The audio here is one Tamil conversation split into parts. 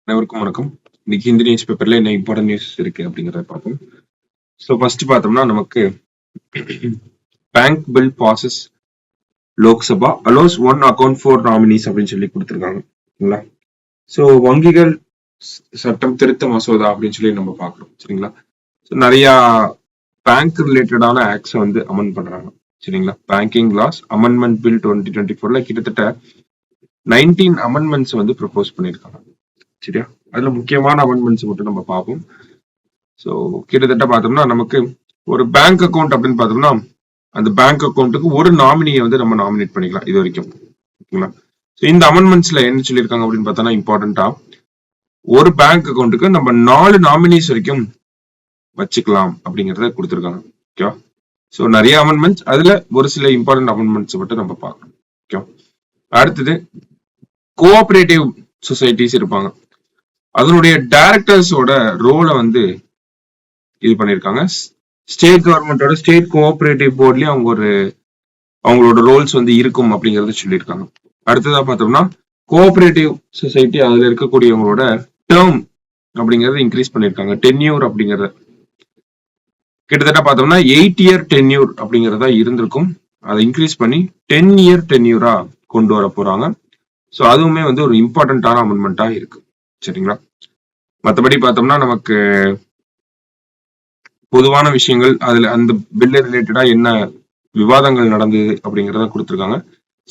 அனைவருக்கும் வணக்கம். இன்னைக்கு ஹிந்தி நியூஸ் பேப்பர்ல என்ன இம்பார்ட்டன்ட் நியூஸ் இருக்கு அப்படிங்கறத பார்ப்போம். ஸோ ஃபர்ஸ்ட் பார்த்தோம்னா நமக்கு bank bill bosses Lok Sabha allows one account for nominees அப்படின்னு சொல்லி கொடுத்துருக்காங்க. ஸோ வங்கிகள் சட்டம் திருத்த மசோதா அப்படின்னு சொல்லி நம்ம பார்க்குறோம் சரிங்களா. ஸோ நிறைய பேங்க் ரிலேட்டடான ஆக்ட்ஸ் வந்து அமெண்ட் பண்றாங்க சரிங்களா. பேங்கிங் லாஸ் அமெண்ட்மெண்ட் பில் 2024 கிட்டத்தட்ட 19 அமெண்ட்மெண்ட்ஸ் வந்து ப்ரப்போஸ் பண்ணியிருக்காங்க சரியா. அதுல முக்கியமான அமெண்ட்மெண்ட்ஸ் மட்டும் நம்ம பார்ப்போம். ஸோ கிட்டத்தட்ட பார்த்தோம்னா நமக்கு ஒரு பேங்க் அக்கௌண்ட் அப்படின்னு பார்த்தோம்னா அந்த பேங்க் அக்கௌண்ட்டுக்கு ஒரு நாமினியை வந்து நம்ம நாமினேட் பண்ணிக்கலாம் இது வரைக்கும் ஓகேங்களா. ஸோ இந்த அமெண்ட்மெண்ட்ஸ்ல என்ன சொல்லியிருக்காங்க அப்படின்னு பார்த்தோம்னா இம்பார்ட்டண்டா ஒரு பேங்க் அக்கௌண்ட்டுக்கு நம்ம 4 நாமினிஸ் வரைக்கும் வச்சுக்கலாம் அப்படிங்கறத கொடுத்துருக்காங்க ஓகே. ஸோ நிறைய அமெண்ட்மெண்ட்ஸ் அதுல ஒரு சில இம்பார்ட்டன்ட் அமெண்ட்மெண்ட்ஸ் மட்டும் நம்ம பார்க்கணும் ஓகே. அடுத்தது கோஆபரேட்டிவ் சொசைட்டிஸ் இருப்பாங்க, அதனுடைய டைரக்டர்ஸோட ரோலை வந்து இது பண்ணிருக்காங்க. ஸ்டேட் கவர்மெண்டோட ஸ்டேட் கோஆபரேட்டிவ் போர்ட்லயும் அவங்களோட ரோல்ஸ் வந்து இருக்கும் அப்படிங்கறத சொல்லியிருக்காங்க. அடுத்ததா பார்த்தோம்னா கோஆபரேட்டிவ் சொசைட்டி அதுல இருக்கக்கூடியவங்களோட டேர்ம் அப்படிங்கறத இன்க்ரீஸ் பண்ணிருக்காங்க. டென்யூர் அப்படிங்கறத கிட்டத்தட்ட பார்த்தோம்னா 8 இயர் டென்யூர் அப்படிங்கறதா இருந்திருக்கும், அதை இன்க்ரீஸ் பண்ணி 10 இயர் டென்யூரா கொண்டு வர போறாங்க. ஸோ அதுவுமே வந்து ஒரு இம்பார்ட்டன்டான அமெண்ட்மெண்டா இருக்கு சரிங்களா. மற்றபடி பார்த்தோம்னா நமக்கு பொதுவான விஷயங்கள் அதுல அந்த பில் ரிலேட்டடா என்ன விவாதங்கள் நடந்தது அப்படிங்கறத கொடுத்துருக்காங்க.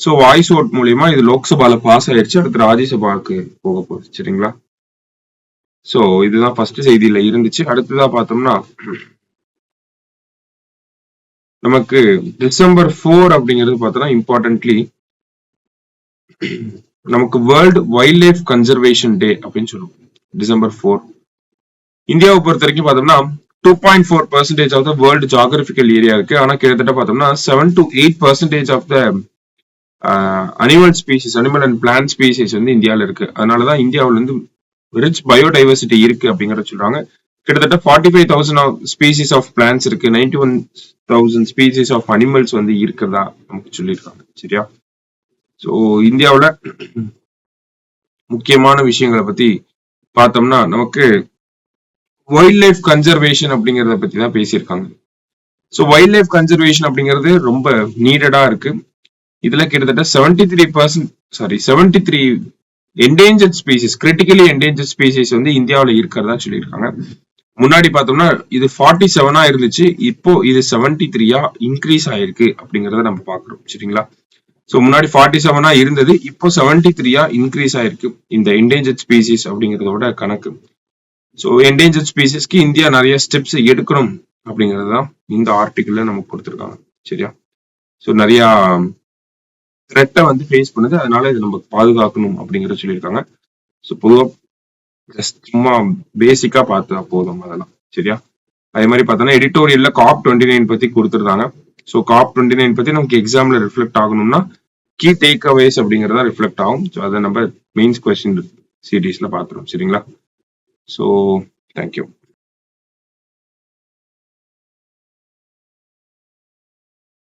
ஸோ வாய்ஸ் ஓட் மூலியமா இது லோக்சபால பாஸ் ஆயிடுச்சு, அடுத்து ராஜ்யசபாவுக்கு போக போகுது சரிங்களா. ஸோ இதுதான் ஃபர்ஸ்ட் செய்தியில இருந்துச்சு. அடுத்ததா பார்த்தோம்னா நமக்கு டிசம்பர் 4 அப்படிங்கிறது பார்த்தோம்னா இம்பார்ட்டன்ட்லி நமக்கு World Wildlife Conservation Day அப்படின்னு சொல்லுவோம். டிசம்பர் 4 இந்தியாவை பொறுத்த வரைக்கும் பார்த்தோம்னா 2.4% of the world geographical area இருக்கு. ஆனா கிட்டத்தட்ட பார்த்தோம்னா 7 to 8% of the animal and plant species வந்து இந்தியாவில் இருக்கு. அதனாலதான் இந்தியாவில இருந்து ரிச் பயோடைவர்சிட்டி இருக்கு அப்படிங்கறத சொல்றாங்க. கிட்டத்தட்ட 45,000 ஸ்பீசிஸ் ஆஃப் பிளான்ட்ஸ் இருக்கு, 91,000 ஸ்பீசிஸ் ஆஃப் அனிமல்ஸ் வந்து இருக்கிறதா நமக்கு சொல்லியிருக்காங்க சரியா. ஸோ இந்தியாவில் முக்கியமான விஷயங்களை பத்தி பார்த்தோம்னா நமக்கு வைல்ட் லைஃப் கன்சர்வேஷன் அப்படிங்கறத பத்தி தான் பேசியிருக்காங்க. ஸோ வைல்ட் லைஃப் கன்சர்வேஷன் அப்படிங்கிறது ரொம்ப நீடடா இருக்கு. இதுல கிட்டத்தட்ட 73 endangered species, critically endangered species வந்து இந்தியாவில் இருக்கிறதா சொல்லியிருக்காங்க. முன்னாடி பார்த்தோம்னா இது 47 இருந்துச்சு, இப்போ இது 73 இன்க்ரீஸ் ஆயிருக்கு அப்படிங்கறத நம்ம பாக்குறோம் சரிங்களா. ஸோ முன்னாடி 47 இருந்தது, இப்போ 73 இன்க்ரீஸ் ஆயிருக்கு இந்த என்டேஞ்சர்ட் ஸ்பீசிஸ் அப்படிங்கறதோட கணக்கு. ஸோ என்டேஞ்சர்ட் ஸ்பீசிஸ்க்கு இந்தியா நிறைய ஸ்டெப்ஸ் எடுக்கணும் அப்படிங்கிறது தான் இந்த ஆர்டிகிள்ல நமக்கு கொடுத்துருக்காங்க சரியா. ஸோ நிறைய த்ரெட்டை வந்து ஃபேஸ் பண்ணுது, அதனால இதை நம்ம பாதுகாக்கணும் அப்படிங்கறத சொல்லியிருக்காங்க. ஸோ பொதுவாக சும்மா பேசிக்கா பார்த்தா போதும் அதெல்லாம் சரியா. அதே மாதிரி பார்த்தோம்னா எடிட்டோரியல்ல COP29 பத்தி கொடுத்துருந்தாங்க. ஸோ COP29 பத்தி நமக்கு எக்ஸாம்ல ரிஃப்ளெக்ட் ஆகணும்னா கீ டேக் அவேஸ் அப்படிங்கறதா ரிஃப்ளெக்ட் ஆகும். ஸோ அதை நம்ம மெயின்ஸ் கொஸ்டின் சீரீஸ்ல பார்த்துரும் சரிங்களா. So thank you.